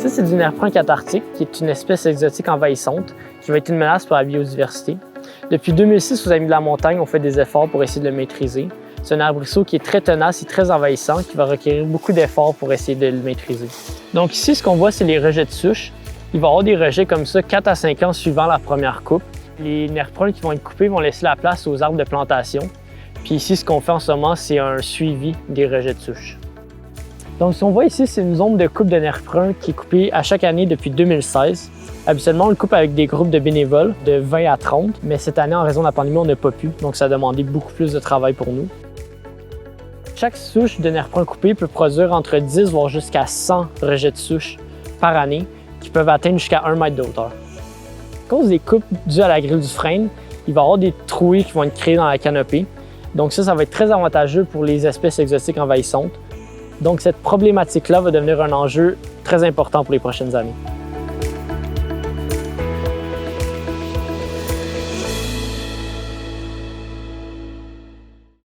Ça, c'est du nerf brun cathartique, qui est une espèce exotique envahissante, qui va être une menace pour la biodiversité. Depuis 2006, aux Amis de la montagne ont fait des efforts pour essayer de le maîtriser. C'est un arbrisseau qui est très tenace et très envahissant, qui va requérir beaucoup d'efforts pour essayer de le maîtriser. Donc ici, ce qu'on voit, c'est les rejets de souche. Il va y avoir des rejets comme ça 4 à 5 ans suivant la première coupe. Les nerfs bruns qui vont être coupés vont laisser la place aux arbres de plantation. Puis ici, ce qu'on fait en ce moment, c'est un suivi des rejets de souche. Donc ce qu'on voit ici, c'est une zone de coupe de nerfs bruns qui est coupée à chaque année depuis 2016. Habituellement, on le coupe avec des groupes de bénévoles de 20 à 30, mais cette année, en raison de la pandémie, on n'a pas pu, donc ça a demandé beaucoup plus de travail pour nous. Chaque souche de nerf brun coupé peut produire entre 10 voire jusqu'à 100 rejets de souche par année qui peuvent atteindre jusqu'à 1 mètre de hauteur. À cause des coupes dues à la grille du frêne, il va y avoir des trouées qui vont être créées dans la canopée. Donc ça va être très avantageux pour les espèces exotiques envahissantes. Donc cette problématique-là va devenir un enjeu très important pour les prochaines années.